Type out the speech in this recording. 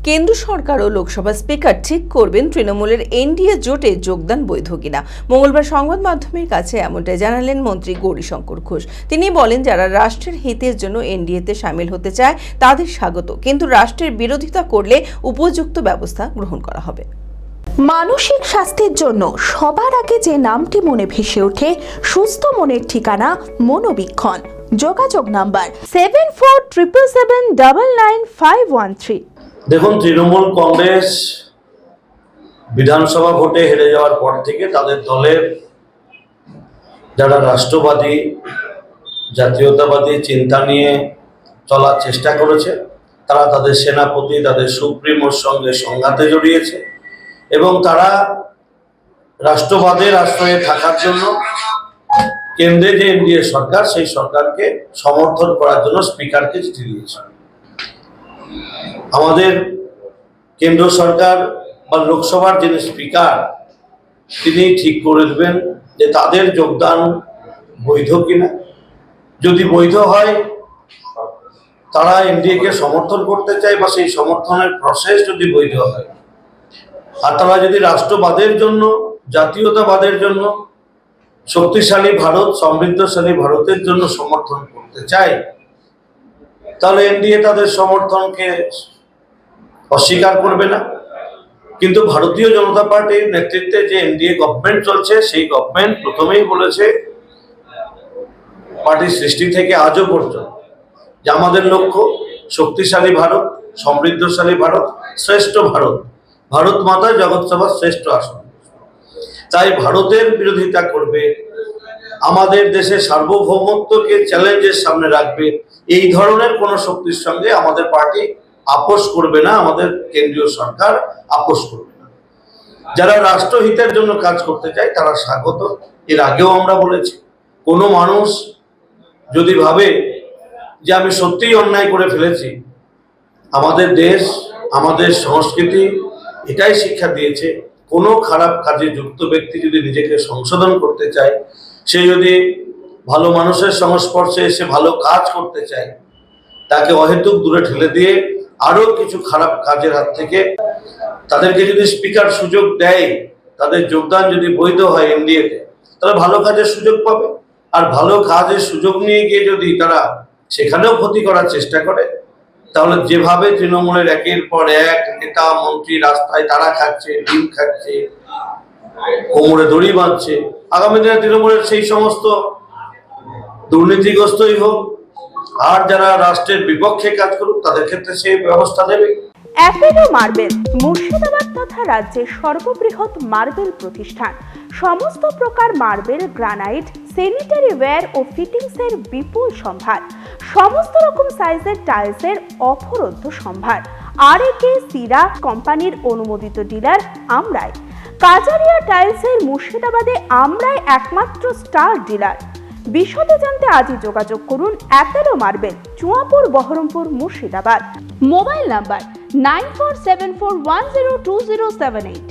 কেন্দ্র সরকার ও লোকসভা স্পিকার ঠিক করবেন তৃণমূলের এনডিএ জোটে যোগদান বৈধ কিনা। মঙ্গলবার সংবাদ মাধ্যমের কাছে এমনটাই জানালেন মন্ত্রী গৌরীশঙ্কর ঘোষ। তিনি বলেন, যারা রাষ্ট্রের হিতের জন্য এনডিএতে সামিল হতে চায় তাদের স্বাগত, কিন্তু রাষ্ট্রের বিরোধিতা করলে উপযুক্ত ব্যবস্থা গ্রহণ করা হবে। মানসিক স্বাস্থ্যের জন্য সবার আগে যে নামটি মনে ভেসে ওঠে, সুস্থ মনের ঠিকানা মনোবীক্ষণ। যোগাযোগ নাম্বার 7477799513। দেখুন, তৃণমূল কংগ্রেস বিধানসভা ভোটে হেরে যাওয়ার পর থেকে তাদের দলের যারা রাষ্ট্রবাদী জাতীয়তাবাদী চিন্তা নিয়ে চলার চেষ্টা করেছে, তারা তাদের সেনাপতি তাদের সুপ্রিমোর সঙ্গে সংঘাতে জড়িয়েছে এবং তারা রাষ্ট্রবাদের আশ্রয়ে থাকার জন্য কেন্দ্রে যে এনডিএ সরকার, সেই সরকারকে সমর্থন করার জন্য স্পিকারকে চিঠি দিয়েছে। আমাদের কেন্দ্র সরকার বা লোকসভার যিনি স্পিকার, তিনি ঠিক করে দেবেন যে তাদের যোগদান বৈধ কিনা। যদি বৈধ হয়, তারা এনডিএকে সমর্থন করতে চায় বা সেই সমর্থনের প্রসেস যদি বৈধ হয়, আর তারা যদি রাষ্ট্রবাদের জন্য জাতীয়তাবাদের জন্য শক্তিশালী ভারত সমৃদ্ধশালী ভারতের জন্য সমর্থন করতে চায়, তাহলে এনডিএ তাদের সমর্থনকে অস্বীকার করবে না। কিন্তু ভারতীয় জনতা পার্টির নেতৃত্বে যে এনডিএ গভর্নমেন্ট চলছে, সেই গভর্নমেন্ট প্রথমেই বলেছে পার্টির সৃষ্টি থেকে আজও পর্যন্ত যে আমাদের লক্ষ্য শক্তিশালী ভারত, সমৃদ্ধশালী ভারত, শ্রেষ্ঠ ভারত, ভারত মাতা জগৎসভার শ্রেষ্ঠ আসন। তাই ভারতের বিরোধিতা করবে, আমাদের দেশের সার্বভৌমত্বকে চ্যালেঞ্জের সামনে রাখবে, এই ধরনের কোন শক্তির সঙ্গে আমাদের পার্টি আপোষ করবে না, আমাদের কেন্দ্রীয় সরকার আপোষ করবে না। যারা রাষ্ট্রহিতের জন্য কাজ করতে চায় তারা স্বাগত। এর আগেও আমরা বলেছি, কোনো মানুষ যদি ভাবে যে আমি সত্যিই অন্যায় করে ফেলেছি, আমাদের দেশ আমাদের সংস্কৃতি এটাই শিক্ষা দিয়েছে, কোনো খারাপ কাজে যুক্ত ব্যক্তি যদি নিজেকে সংশোধন করতে চায়, সে যদি ভালো মানুষের সংস্পর্শে এসে ভালো কাজ করতে চায়, তাকে অহেতুক দূরে ঠেলে দিয়ে আরো কিছু খারাপ কাজের হাত থেকে তাদেরকে যদি স্পিকার সুযোগ দেয়, তাদের যোগদান যদি বৈধ হয় এনডিএতে, তাহলে ভালো কাজের সুযোগ পাবে। আর ভালো কাজের সুযোগ নিয়ে গিয়ে যদি তারা সেখানেও ক্ষতি করার চেষ্টা করে, তাহলে যেভাবে তৃণমূলের একের পর এক নেতা মন্ত্রী রাস্তায় তারা খাচ্ছে, ডিম খাচ্ছে, কোমরে দড়ি বাঁধছে, আগামী দিনে তৃণমূলের সেই সমস্ত দুর্নীতিগ্রস্তই হোক আর যারা রাষ্ট্রের বিপক্ষে কাজ করুক, তাদের ক্ষেত্রে সেই ব্যবস্থা নেবে। অ্যাপেলো মার্বেল মুর্শিদাবাদ তথা রাজ্যের সর্ববৃহৎ মার্বেল প্রতিষ্ঠান। সমস্ত প্রকার মার্বেল, গ্রানাইট, স্যানিটারি ওয়্যার ও ফিটিংসের বিপুল সম্ভার। সমস্ত রকম সাইজের টাইলসের অফুরন্ত সম্ভার। আর.এ.কে সিরা কোম্পানির অনুমোদিত ডিলার আমরাই। কাজারিয়া টাইলসের মুর্শিদাবাদে আমরাই একমাত্র স্টার ডিলার। বিশদে জানতে আজই যোগাযোগ করুন Apollo marble, Chuapur, Baharampur, Murshidabad. Mobile number 9474102078।